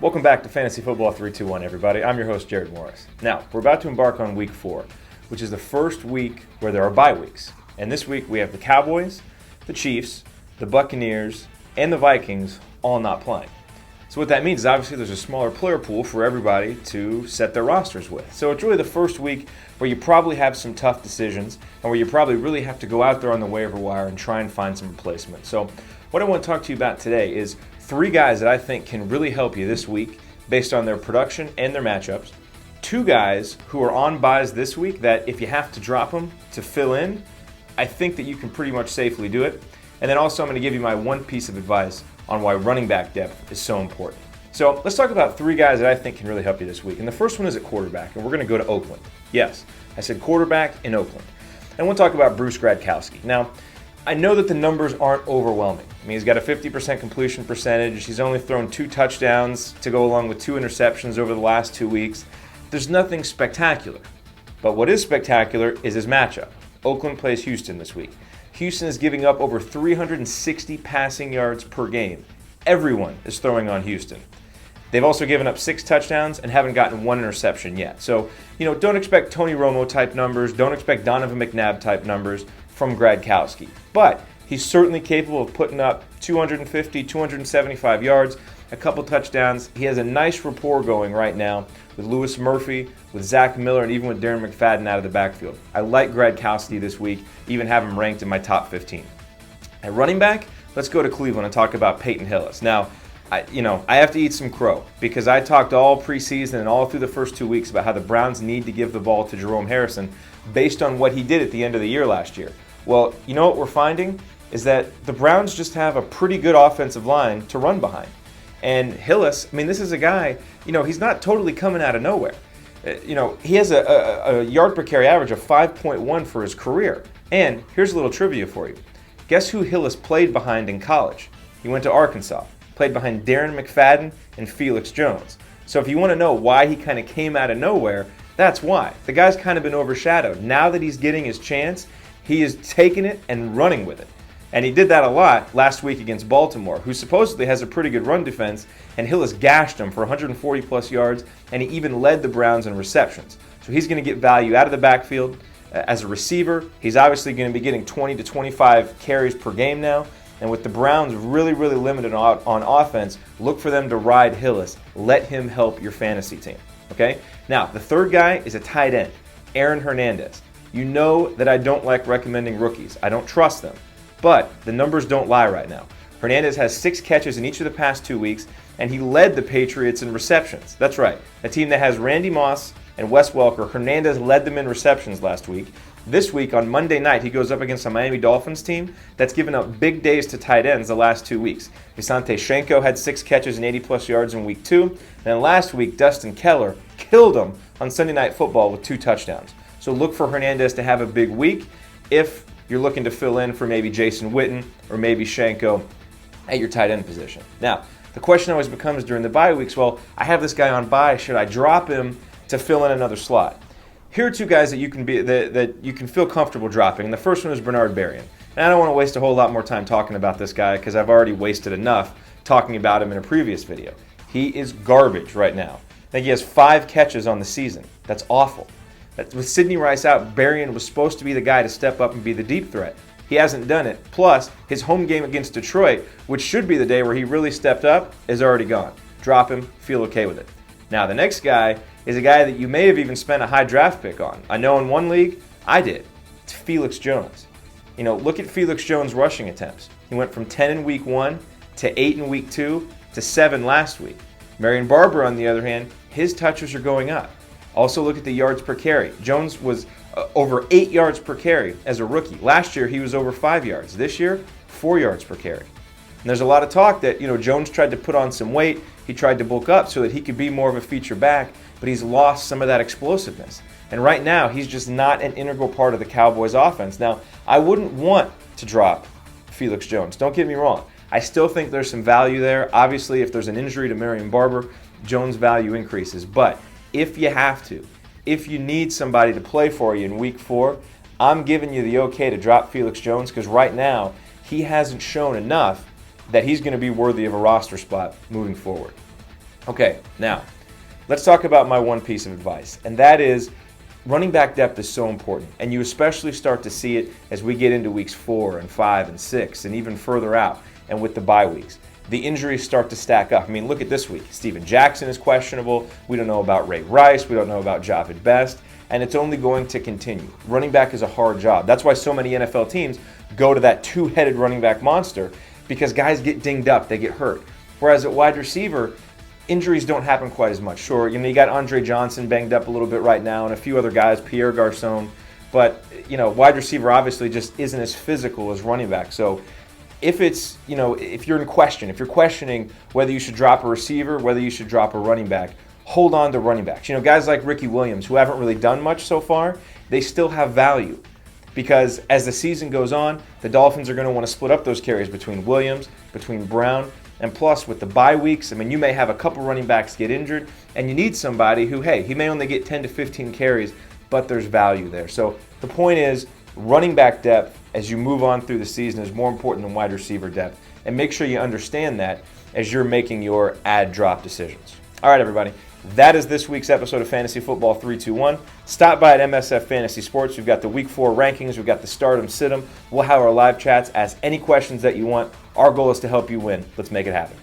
Welcome back to Fantasy Football 321, everybody. I'm your host, Jared Morris. Now, we're about to embark on Week 4, which is the first week where there are bye weeks. And this week we have the Cowboys, the Chiefs, the Buccaneers, and the Vikings all not playing. So what that means is obviously there's a smaller player pool for everybody to set their rosters with. So it's really the first week where you probably have some tough decisions and where you probably really have to go out there on the waiver wire and try and find some replacement. So what I want to talk to you about today is 3 guys that I think can really help you this week based on their production and their matchups. 2 guys who are on buys this week that if you have to drop them to fill in, I think that you can pretty much safely do it. And then also I'm going to give you my one piece of advice on why running back depth is so important. So let's talk about 3 guys that I think can really help you this week. And the first one is at quarterback, and we're going to go to Oakland. Yes, I said quarterback in Oakland. And we'll talk about Bruce Gradkowski. Now, I know that the numbers aren't overwhelming. I mean, he's got a 50% completion percentage. He's only thrown 2 touchdowns to go along with 2 interceptions over the last 2 weeks. There's nothing spectacular. But what is spectacular is his matchup. Oakland plays Houston this week. Houston is giving up over 360 passing yards per game. Everyone is throwing on Houston. They've also given up 6 touchdowns and haven't gotten 1 interception yet. So, don't expect Tony Romo type numbers. Don't expect Donovan McNabb type numbers from Gradkowski. But he's certainly capable of putting up 250, 275 yards, a couple touchdowns. He has a nice rapport going right now with Lewis Murphy, with Zach Miller, and even with Darren McFadden out of the backfield. I like Gradkowski this week, even have him ranked in my top 15. At running back, let's go to Cleveland and talk about Peyton Hillis. Now, I have to eat some crow because I talked all preseason and all through the first 2 weeks about how the Browns need to give the ball to Jerome Harrison based on what he did at the end of the year last year. Well, you know what we're finding is that the Browns just have a pretty good offensive line to run behind. And Hillis, this is a guy, he's not totally coming out of nowhere. He has a yard per carry average of 5.1 for his career. And here's a little trivia for you. Guess who Hillis played behind in college? He went to Arkansas, played behind Darren McFadden and Felix Jones. So if you want to know why he kind of came out of nowhere, that's why. The guy's kind of been overshadowed. Now that he's getting his chance, he is taking it and running with it. And he did that a lot last week against Baltimore, who supposedly has a pretty good run defense, and Hillis gashed him for 140-plus yards, and he even led the Browns in receptions. So he's going to get value out of the backfield. As a receiver, he's obviously going to be getting 20 to 25 carries per game now. And with the Browns really, really limited on offense, look for them to ride Hillis. Let him help your fantasy team. Okay? Now, the third guy is a tight end, Aaron Hernandez. You know that I don't like recommending rookies. I don't trust them. But the numbers don't lie right now. Hernandez has 6 catches in each of the past 2 weeks, and he led the Patriots in receptions. That's right. A team that has Randy Moss and Wes Welker, Hernandez led them in receptions last week. This week, on Monday night, he goes up against a Miami Dolphins team that's given up big days to tight ends the last 2 weeks. Visante Shenko had 6 catches and 80-plus yards in week 2. And then last week, Dustin Keller killed him on Sunday Night Football with 2 touchdowns. So look for Hernandez to have a big week if you're looking to fill in for maybe Jason Witten or maybe Shenko at your tight end position. Now, the question always becomes during the bye weeks, well, I have this guy on bye. Should I drop him to fill in another slot? Here are 2 guys that you can feel comfortable dropping. And the first one is Bernard Berrian. And I don't want to waste a whole lot more time talking about this guy because I've already wasted enough talking about him in a previous video. He is garbage right now. I think he has 5 catches on the season. That's awful. With Sidney Rice out, Berrian was supposed to be the guy to step up and be the deep threat. He hasn't done it. Plus, his home game against Detroit, which should be the day where he really stepped up, is already gone. Drop him, feel okay with it. Now, the next guy is a guy that you may have even spent a high draft pick on. I know in one league, I did. It's Felix Jones. Look at Felix Jones' rushing attempts. He went from 10 in week 1 to 8 in week 2 to 7 last week. Marion Barber, on the other hand, his touches are going up. Also look at the yards per carry. Jones was over 8 yards per carry as a rookie. Last year, he was over 5 yards. This year, 4 yards per carry. And there's a lot of talk that, Jones tried to put on some weight. He tried to bulk up so that he could be more of a feature back, but he's lost some of that explosiveness. And right now, he's just not an integral part of the Cowboys offense. Now, I wouldn't want to drop Felix Jones. Don't get me wrong. I still think there's some value there. Obviously, if there's an injury to Marion Barber, Jones' value increases. But if you have to, if you need somebody to play for you in week 4, I'm giving you the okay to drop Felix Jones because right now he hasn't shown enough that he's going to be worthy of a roster spot moving forward. Okay, now let's talk about my one piece of advice, and that is running back depth is so important, and you especially start to see it as we get into weeks 4 and 5 and 6 and even further out, and with the bye weeks. The injuries start to stack up. I mean, look at this week. Steven Jackson is questionable. We don't know about Ray Rice. We don't know about Javid Best, and it's only going to continue. Running back is a hard job. That's why so many NFL teams go to that two-headed running back monster, because guys get dinged up, they get hurt. Whereas at wide receiver, injuries don't happen quite as much. Sure, you got Andre Johnson banged up a little bit right now and a few other guys, Pierre Garçon, but wide receiver obviously just isn't as physical as running back. So if it's, if you're questioning whether you should drop a receiver, whether you should drop a running back, hold on to running backs. Guys like Ricky Williams, who haven't really done much so far, they still have value. Because as the season goes on, the Dolphins are going to want to split up those carries between Williams, between Brown, and plus with the bye weeks, you may have a couple running backs get injured, and you need somebody who, hey, he may only get 10 to 15 carries, but there's value there. So the point is, running back depth as you move on through the season is more important than wide receiver depth. And make sure you understand that as you're making your add-drop decisions. All right, everybody. That is this week's episode of Fantasy Football 321. Stop by at MSF Fantasy Sports. We've got the Week 4 rankings. We've got the Stardom Sit 'em. We'll have our live chats. Ask any questions that you want. Our goal is to help you win. Let's make it happen.